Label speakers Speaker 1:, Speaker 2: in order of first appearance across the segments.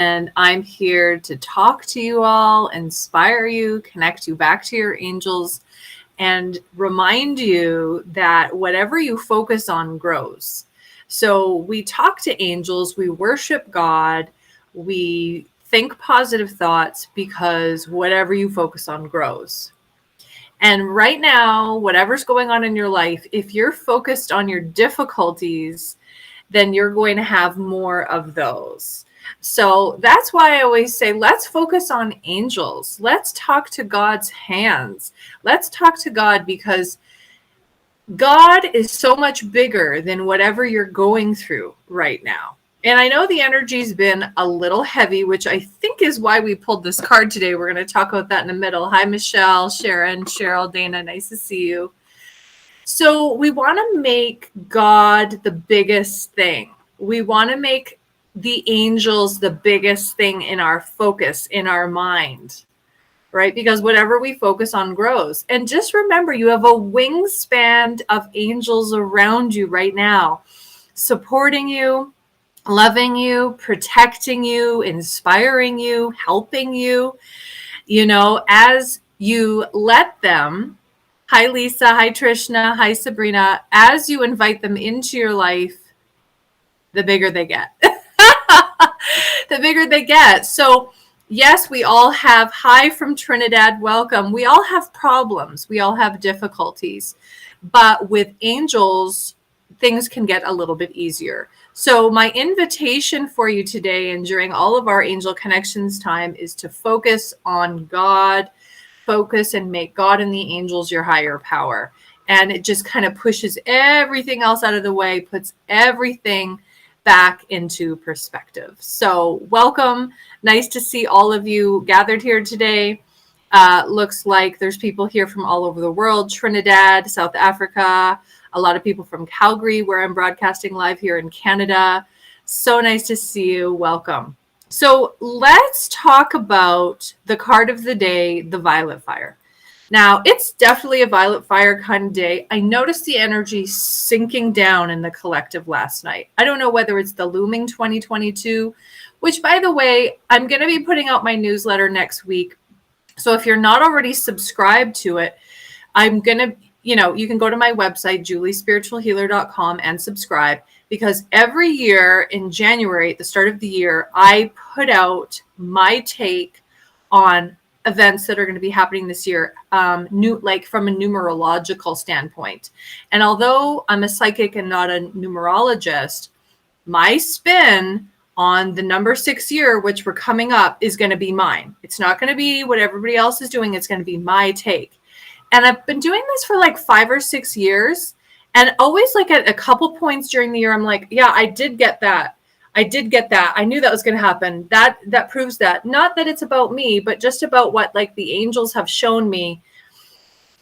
Speaker 1: and I'm here to talk to you all, inspire you, connect you back to your angels, and remind you that whatever you focus on grows. So we talk to angels, we worship God, we think positive thoughts because whatever you focus on grows. And right now, whatever's going on in your life, if you're focused on your difficulties, then you're going to have more of those. So that's why I always say, let's focus on angels. Let's talk to God's hands. Let's talk to God, because God is so much bigger than whatever you're going through right now. And I know the energy's been a little heavy, which I think is why we pulled this card today. We're going to talk about that in the middle. Hi, Michelle, Sharon, Cheryl, Dana. Nice to see you. So we want to make God the biggest thing. We want to make the angels the biggest thing in our focus, in our mind, right? Because whatever we focus on grows. And just remember, you have a wingspan of angels around you right now, supporting you, loving you, protecting you, inspiring you, helping you, as you let them. Hi, Lisa. Hi, Trishna. Hi, Sabrina. As you invite them into your life, the bigger they get. The bigger they get. So, yes, we all have, hi from Trinidad, welcome. We all have problems. We all have difficulties. But with angels, things can get a little bit easier. So my invitation for you today and during all of our Angel Connections time is to focus on God, focus and make God and the angels your higher power. And it just kind of pushes everything else out of the way, puts everything back into perspective. So welcome. Nice to see all of you gathered here today. Looks like there's people here from all over the world, Trinidad, South Africa, a lot of people from Calgary, where I'm broadcasting live here in Canada. So nice to see you. Welcome. So let's talk about the card of the day, the Violet Fire. Now, it's definitely a Violet Fire kind of day. I noticed the energy sinking down in the collective last night. I don't know whether it's the looming 2022, which, by the way, I'm going to be putting out my newsletter next week. So if you're not already subscribed to it, I'm going to, you can go to my website, juliespiritualhealer.com, and subscribe, because every year in January, at the start of the year, I put out my take on events that are going to be happening this year, like from a numerological standpoint. And although I'm a psychic and not a numerologist, my spin on the number 6 year, which we're coming up, is going to be mine. It's not going to be what everybody else is doing. It's going to be my take. And I've been doing this for like 5 or 6 years. And always, like, at a couple points during the year, I'm like, yeah, I did get that. I knew that was going to happen. That proves that. Not that it's about me, but just about what, like, the angels have shown me.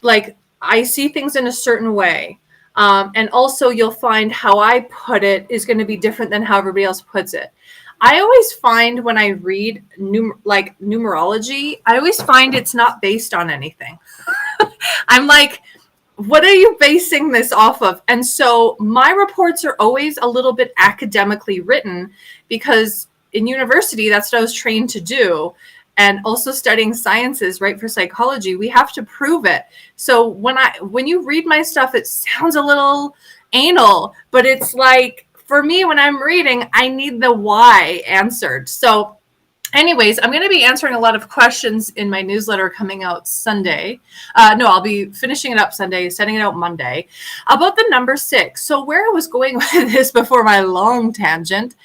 Speaker 1: Like, I see things in a certain way. And also you'll find how I put it is going to be different than how everybody else puts it. I always find when I read numerology, I always find it's not based on anything. I'm like, what are you basing this off of? And so my reports are always a little bit academically written, because in university, that's what I was trained to do. And also studying sciences, right, for psychology, we have to prove it. So when you read my stuff, it sounds a little anal, but it's like, for me, when I'm reading, I need the why answered. So anyways, I'm going to be answering a lot of questions in my newsletter coming out Sunday. I'll be finishing it up Sunday, sending it out Monday, about the number 6. So where I was going with this before my long tangent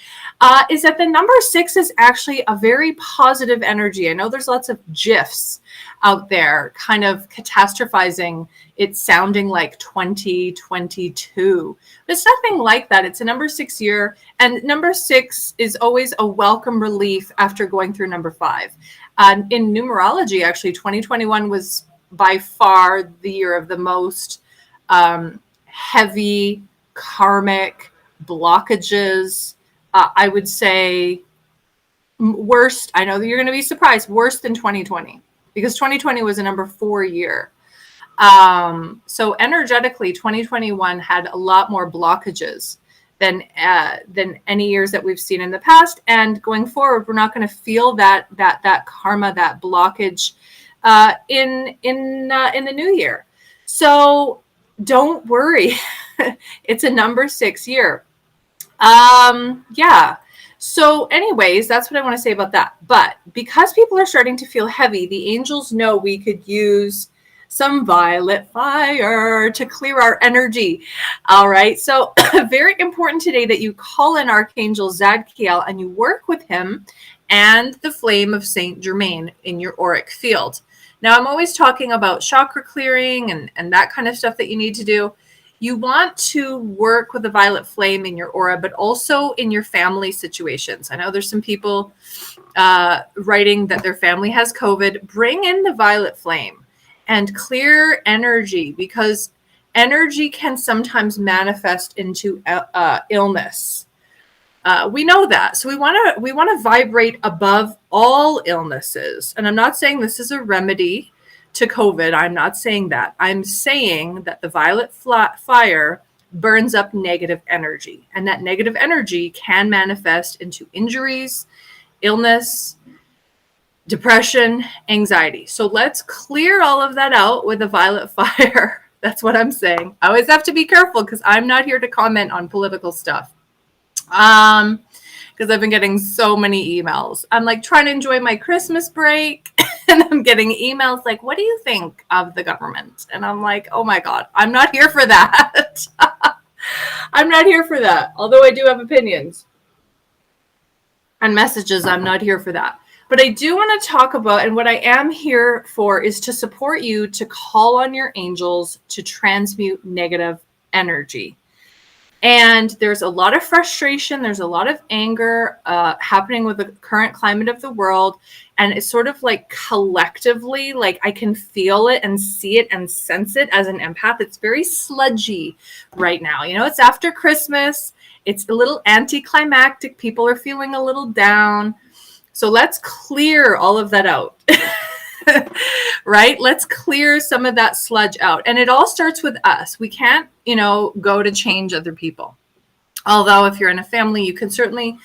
Speaker 1: is that the number 6 is actually a very positive energy. I know there's lots of GIFs out there kind of catastrophizing it sounding like 2022. But it's nothing like that. It's a number 6 year, and number 6 is always a welcome relief after going through number 5. In numerology, actually, 2021 was by far the year of the most heavy karmic blockages. I would say worst. I know that you're going to be surprised. Worse than 2020, because 2020 was a number 4 year. So energetically, 2021 had a lot more blockages than any years that we've seen in the past. And going forward, we're not going to feel that karma, that blockage in the new year. So don't worry. It's a number 6 year. Yeah. So anyways, that's what I want to say about that. But because people are starting to feel heavy, the angels know we could use some violet fire to clear our energy. All right. So very important today that you call in Archangel Zadkiel and you work with him and the flame of Saint Germain in your auric field. Now, I'm always talking about chakra clearing and that kind of stuff that you need to do. You want to work with the violet flame in your aura, but also in your family situations. I know there's some people writing that their family has COVID. Bring in the violet flame and clear energy, because energy can sometimes manifest into illness. We know that. So we want to vibrate above all illnesses. And I'm not saying this is a remedy to COVID. I'm not saying that. I'm saying that the violet fire burns up negative energy, and that negative energy can manifest into injuries, illness, depression, anxiety. So let's clear all of that out with the violet fire. That's what I'm saying. I always have to be careful because I'm not here to comment on political stuff. Because I've been getting so many emails. I'm like trying to enjoy my Christmas break and I'm getting emails like, what do you think of the government? And I'm like, oh my God, I'm not here for that. I'm not here for that. Although I do have opinions and messages, I'm not here for that. But I do want to talk about, and what I am here for is to support you to call on your angels to transmute negative energy. And there's a lot of frustration. There's a lot of anger happening with the current climate of the world. And it's sort of like collectively, like I can feel it and see it and sense it as an empath. It's very sludgy right now. You know, it's after Christmas. It's a little anticlimactic. People are feeling a little down. So let's clear all of that out. Right? Let's clear some of that sludge out. And it all starts with us. We can't, go to change other people. Although if you're in a family, you can certainly,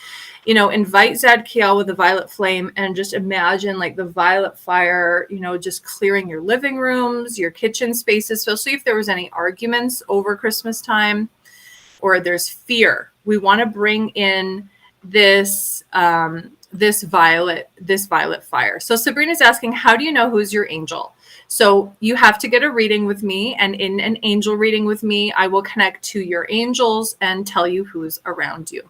Speaker 1: invite Zadkiel with the violet flame and just imagine like the violet fire, just clearing your living rooms, your kitchen spaces, especially if there was any arguments over Christmas time or there's fear. We want to bring in this violet fire. So Sabrina's asking, how do you know who's your angel? So you have to get a reading with me, and in an angel reading with me, I will connect to your angels and tell you who's around you.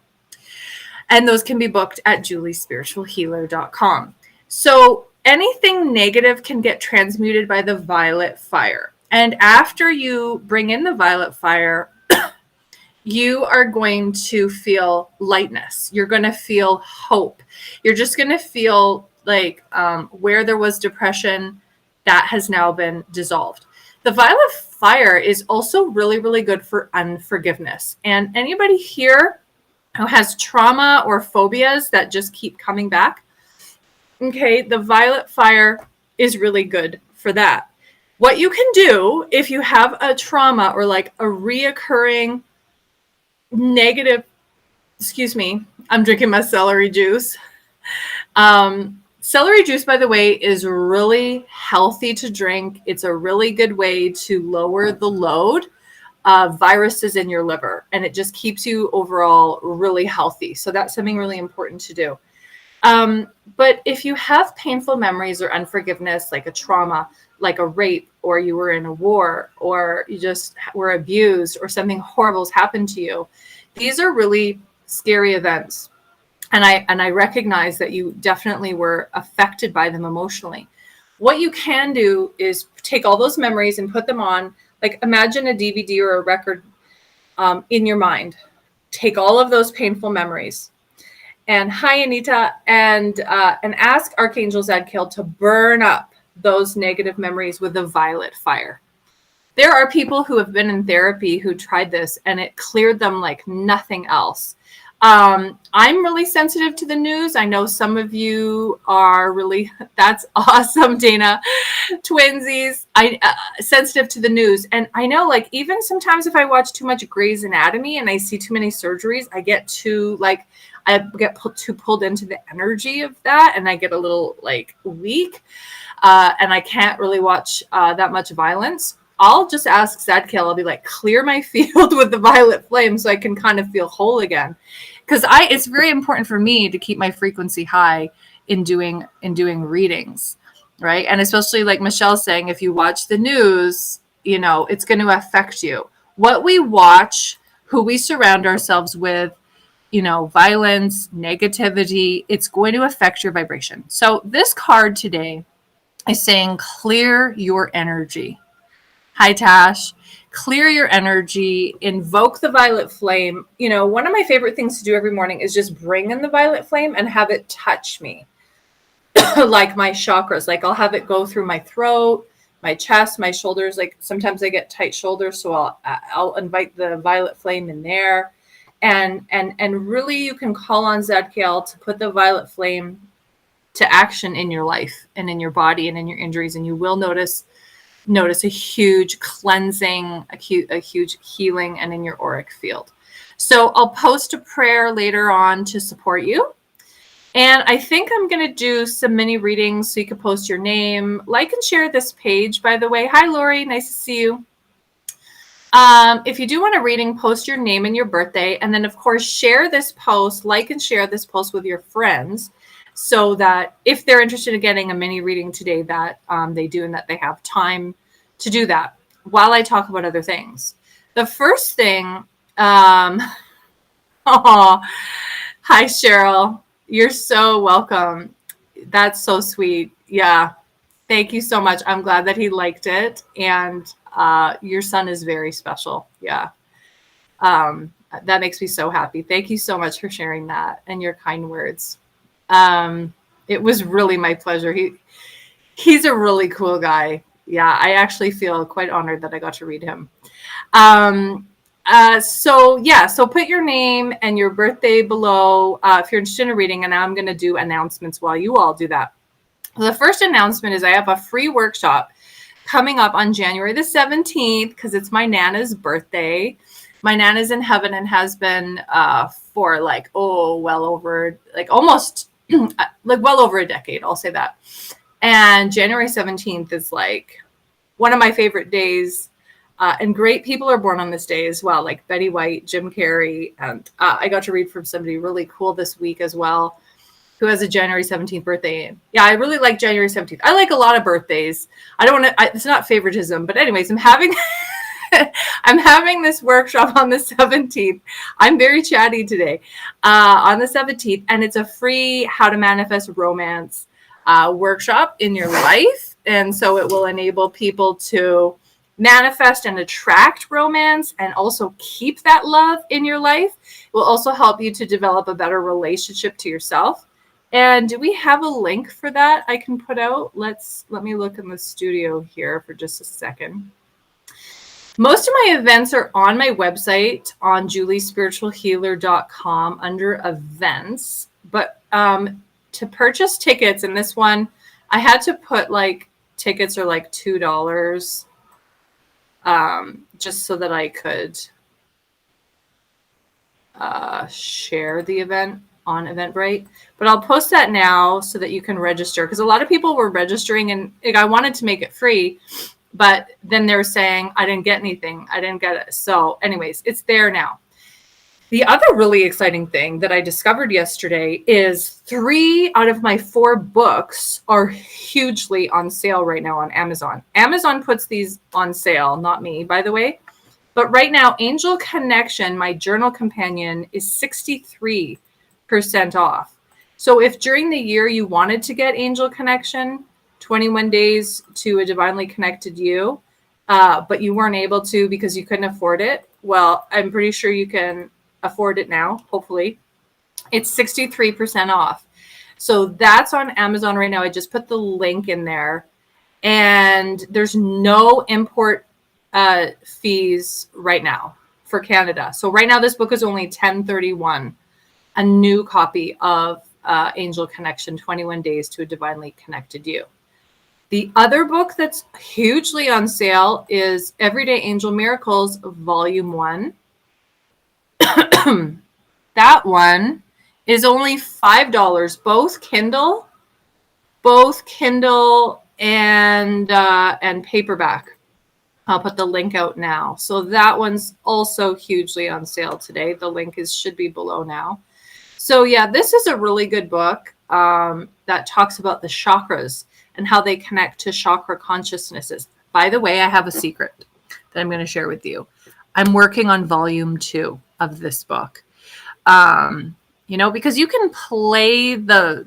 Speaker 1: And those can be booked at juliespiritualhealer.com. So anything negative can get transmuted by the violet fire. And after you bring in the violet fire, you are going to feel lightness. You're going to feel hope. You're just going to feel like where there was depression, that has now been dissolved. The violet fire is also really, really good for unforgiveness. And anybody here who has trauma or phobias that just keep coming back, okay, the violet fire is really good for that. What you can do if you have a trauma or like a reoccurring negative, I'm drinking my celery juice. Celery juice, by the way, is really healthy to drink. It's a really good way to lower the load of viruses in your liver, and it just keeps you overall really healthy. So that's something really important to do. But if you have painful memories or unforgiveness, like a trauma, like a rape, or you were in a war, or you just were abused, or something horrible has happened to you, these are really scary events. And I recognize that you definitely were affected by them emotionally. What you can do is take all those memories and put them on, like imagine a DVD or a record in your mind. Take all of those painful memories. And hi, Anita, and ask Archangel Zadkiel to burn up those negative memories with the violet fire. There are people who have been in therapy who tried this and it cleared them like nothing else. I'm really sensitive to the news. I know some of you are really, that's awesome, Dana. Twinsies. Sensitive to the news. And I know, like, even sometimes if I watch too much Grey's Anatomy and I see too many surgeries, I get too pulled into the energy of that, and I get a little like weak, and I can't really watch that much violence. I'll just ask Zadkiel. I'll be like, clear my field with the violet flame so I can kind of feel whole again. Because it's very important for me to keep my frequency high in doing readings, right? And especially like Michelle's saying, if you watch the news, it's going to affect you. What we watch, who we surround ourselves with, violence, negativity, it's going to affect your vibration. So this card today is saying, clear your energy. Hi, Tash. Clear your energy, invoke the violet flame. One of my favorite things to do every morning is just bring in the violet flame and have it touch me. Like my chakras, like I'll have it go through my throat, my chest, my shoulders. Like sometimes I get tight shoulders, so I'll invite the violet flame in there. And really you can call on Zadkiel to put the violet flame to action in your life and in your body and in your injuries, and you will notice a huge cleansing, a huge healing, and in your auric field. So I'll post a prayer later on to support you. And I think I'm going to do some mini readings so you can post your name. Like and share this page, by the way. Hi, Lori. Nice to see you. If you do want a reading, post your name and your birthday. And then, of course, share this post, like and share this post with your friends so that if they're interested in getting a mini reading today, that they do and that they have time to do that while I talk about other things. The first thing, hi, Cheryl. You're so welcome. That's so sweet. Yeah. Thank you so much. I'm glad that he liked it. And your son is very special. Yeah. That makes me so happy. Thank you so much for sharing that and your kind words. It was really my pleasure. He's a really cool guy. Yeah. I actually feel quite honored that I got to read him. So put your name and your birthday below if you're interested in a reading, and I'm going to do announcements while you all do that. The first announcement is I have a free workshop coming up on January the 17th because it's my Nana's birthday. My Nana's in heaven and has been for well over a decade. I'll say that. And January 17th is like one of my favorite days. And great people are born on this day as well, like Betty White, Jim Carrey. And I got to read from somebody really cool this week as well, who has a January 17th birthday. Yeah, I really like January 17th. I like a lot of birthdays. I don't want to, it's not favoritism, but anyways, I'm having this workshop on the 17th. I'm very chatty today on the 17th, and it's a free how to manifest romance workshop in your life. And so it will enable people to manifest and attract romance and also keep that love in your life. It will also help you to develop a better relationship to yourself. And do we have a link for that I can put out? Let me look in the studio here for just a second. Most of my events are on my website on juliespiritualhealer.com under events. But to purchase tickets, and this one, I had to put tickets are $2. Just so that I could share the event on Eventbrite. But I'll post that now so that you can register, because a lot of people were registering and I wanted to make it free, but then they were saying, I didn't get anything. I didn't get it. So anyways, it's there now. The other really exciting thing that I discovered yesterday is 3 out of my 4 books are hugely on sale right now on Amazon. Amazon puts these on sale, not me, by the way. But right now, Angel Connection, my journal companion, is 63% off. So if during the year you wanted to get Angel Connection, 21 days to a divinely connected you, but you weren't able to because you couldn't afford it, well, I'm pretty sure you can afford it now, hopefully. It's 63% off. So that's on Amazon right now. I just put the link in there, and there's no import fees right now for Canada. So right now this book is only $10.31 a new copy of Angel Connection, 21 Days to a Divinely Connected You. The other book that's hugely on sale is Everyday Angel Miracles, Volume 1. That one is only $5, both Kindle and paperback. I'll put the link out now. So that one's also hugely on sale today. The link should be below now. So yeah, this is a really good book that talks about the chakras and how they connect to chakra consciousnesses. By the way, I have a secret that I'm going to share with you. I'm working on volume 2 of this book. Because you can play the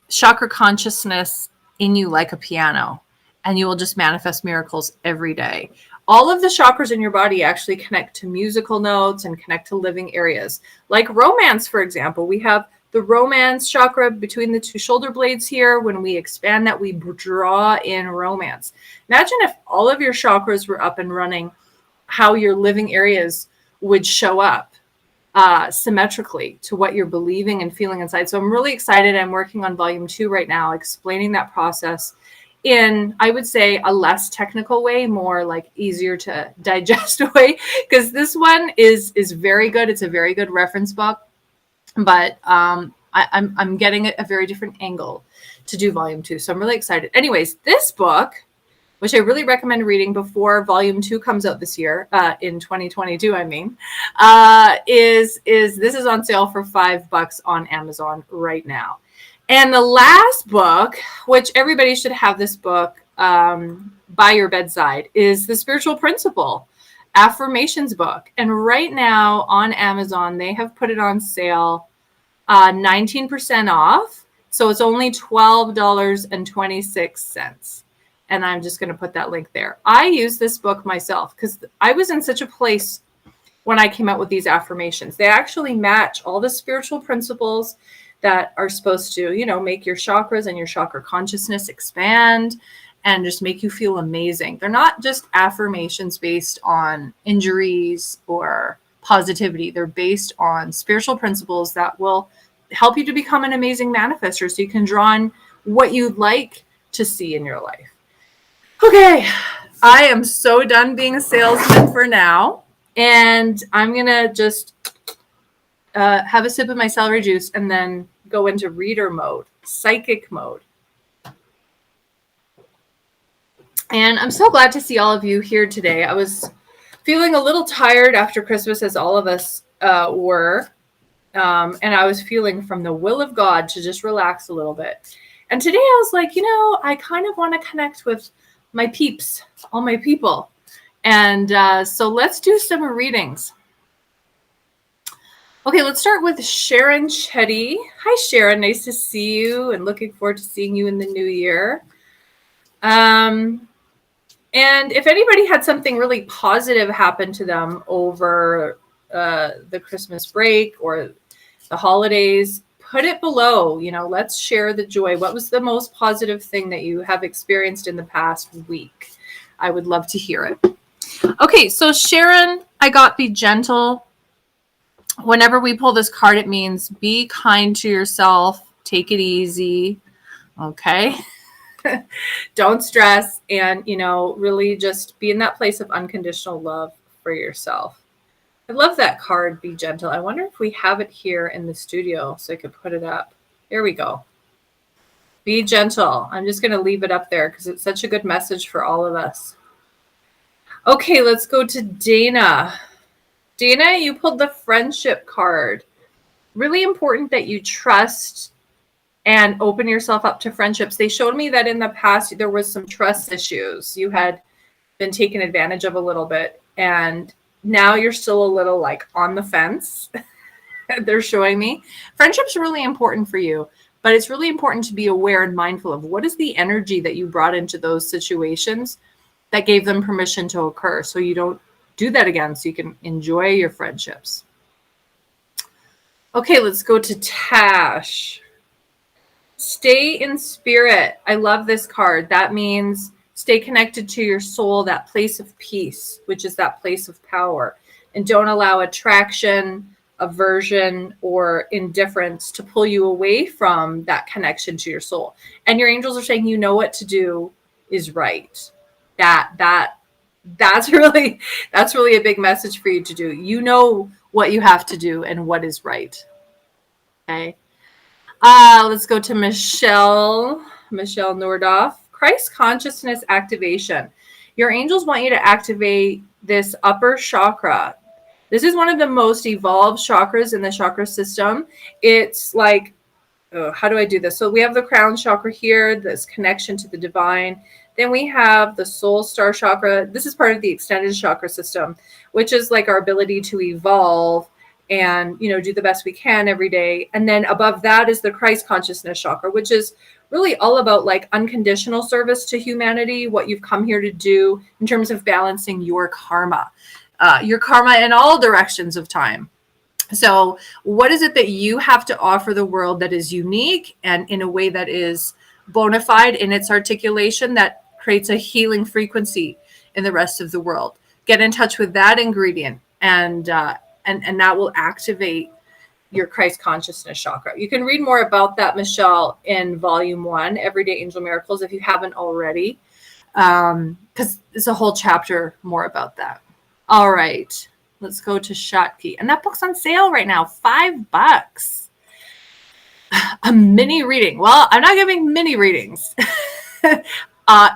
Speaker 1: chakra consciousness in you like a piano, and you will just manifest miracles every day. All of the chakras in your body actually connect to musical notes and connect to living areas. Like romance, for example, we have the romance chakra between the 2 shoulder blades here. When we expand that, we draw in romance. Imagine if all of your chakras were up and running, how your living areas would show up symmetrically to what you're believing and feeling inside. So I'm really excited. I'm working on volume 2 right now, explaining that process in, I would say, a less technical way, more like easier to digest way, because this one is very good. It's a very good reference book, but I'm getting a very different angle to do volume 2. So I'm really excited. Anyways, this book, which I really recommend reading before volume 2 comes out this year, in 2022, this is on sale for $5 on Amazon right now. And the last book, which everybody should have this book by your bedside, is The Spiritual Principle, Affirmations book. And right now on Amazon, they have put it on sale 19% off. So it's only $12.26. And I'm just going to put that link there. I use this book myself because I was in such a place when I came out with these affirmations. They actually match all the spiritual principles that are supposed to, make your chakras and your chakra consciousness expand and just make you feel amazing. They're not just affirmations based on injuries or positivity. They're based on spiritual principles that will help you to become an amazing manifester so you can draw on what you'd like to see in your life. Okay, I am so done being a salesman for now, and I'm going to just have a sip of my celery juice and then go into reader mode, psychic mode. And I'm so glad to see all of you here today. I was feeling a little tired after Christmas, as all of us were, and I was feeling from the will of God to just relax a little bit. And today I was like, I kind of want to connect with my peeps, all my people. And so let's do some readings. Okay, let's start with Sharon Chetty. Hi, Sharon. Nice to see you and looking forward to seeing you in the new year. And if anybody had something really positive happen to them over the Christmas break or the holidays, put it below. Let's share the joy. What was the most positive thing that you have experienced in the past week? I would love to hear it. Okay, so Sharon, I got be gentle. Whenever we pull this card, it means be kind to yourself, take it easy, okay? Don't stress, and, really just be in that place of unconditional love for yourself. I love that card, be gentle. I wonder if we have it here in the studio so I could put it up. Here we go. Be gentle. I'm just going to leave it up there because it's such a good message for all of us. Okay, let's go to Dana. Dana, you pulled the friendship card. Really important that you trust and open yourself up to friendships. They showed me that in the past, there was some trust issues. You had been taken advantage of a little bit, and now you're still a little like on the fence. They're showing me. Friendship's really important for you, but it's really important to be aware and mindful of what is the energy that you brought into those situations that gave them permission to occur, so you don't do that again, so you can enjoy your friendships. Okay, let's go to Tash. Stay in spirit. I love this card. That means stay connected to your soul, that place of peace, which is that place of power. And don't allow attraction, aversion or indifference to pull you away from that connection to your soul. And your angels are saying, you know what to do is right. That's really a big message for you to do. You know what you have to do and what is right. Okay. Let's go to Michelle Nordoff. Christ consciousness activation. Your angels want you to activate this upper chakra. This is one of the most evolved chakras in the chakra system. It's like, how do I do this? So we have the crown chakra here, this connection to the divine. Then we have the soul star chakra. This is part of the extended chakra system, which is like our ability to evolve and, do the best we can every day. And then above that is the Christ consciousness chakra, which is really all about like unconditional service to humanity, what you've come here to do in terms of balancing your karma in all directions of time. So what is it that you have to offer the world that is unique and in a way that is bona fide in its articulation that creates a healing frequency in the rest of the world? Get in touch with that ingredient, and that will activate your Christ consciousness chakra. You can read more about that, Michelle, in volume 1, Everyday Angel Miracles, if you haven't already, because it's a whole chapter more about that. All right, let's go to Shotki. And that book's on sale right now, $5. A mini reading. Well, I'm not giving mini readings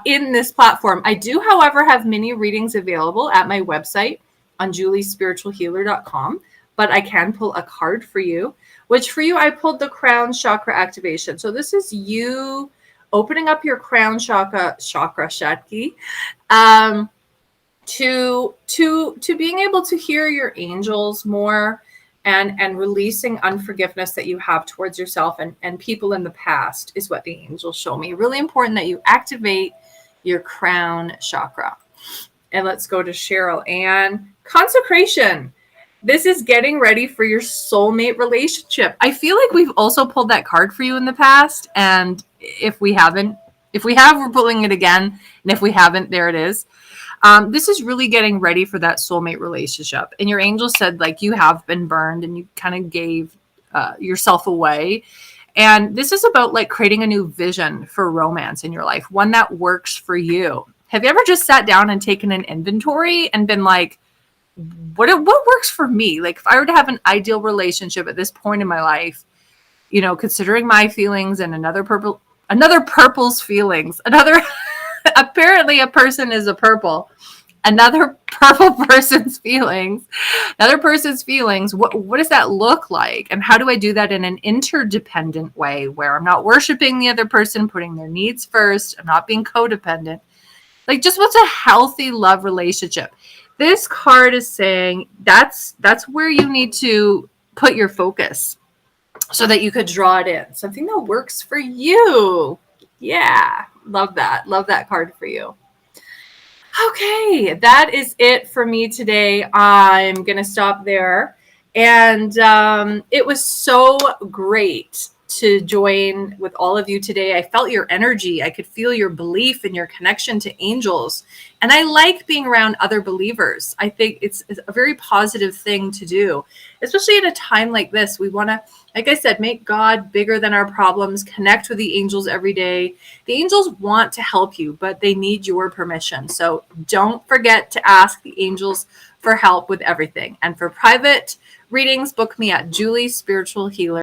Speaker 1: in this platform. I do, however, have mini readings available at my website on juliespiritualhealer.com, but I can pull a card for you, which for you, I pulled the crown chakra activation. So this is you opening up your crown chakra, Shotki, to being able to hear your angels more and releasing unforgiveness that you have towards yourself and people in the past is what the angels show me. Really important that you activate your crown chakra. And let's go to Cheryl Ann. Consecration. This is getting ready for your soulmate relationship. I feel like we've also pulled that card for you in the past. And if we have, we're pulling it again. And if we haven't, there it is. This is really getting ready for that soulmate relationship. And your angel said, like, you have been burned and you kind of gave yourself away. And this is about like creating a new vision for romance in your life, one that works for you. Have you ever just sat down and taken an inventory and been like, what works for me? Like, if I were to have an ideal relationship at this point in my life, considering my feelings and another purple's feelings, apparently a person is a purple, another purple person's feelings, what does that look like? And how do I do that in an interdependent way where I'm not worshiping the other person, putting their needs first, I'm not being codependent? Like, just what's a healthy love relationship? This card is saying that's where you need to put your focus so that you could draw it in. Something that works for you. Yeah, love that. Love that card for you. Okay, that is it for me today. I'm going to stop there. And it was so great to join with all of you today. I felt your energy. I could feel your belief and your connection to angels. And I like being around other believers. I think it's a very positive thing to do, especially at a time like this. We want to, like I said, make God bigger than our problems, connect with the angels every day. The angels want to help you, but they need your permission. So don't forget to ask the angels for help with everything. And for private readings, book me at Julie Spiritual Healer.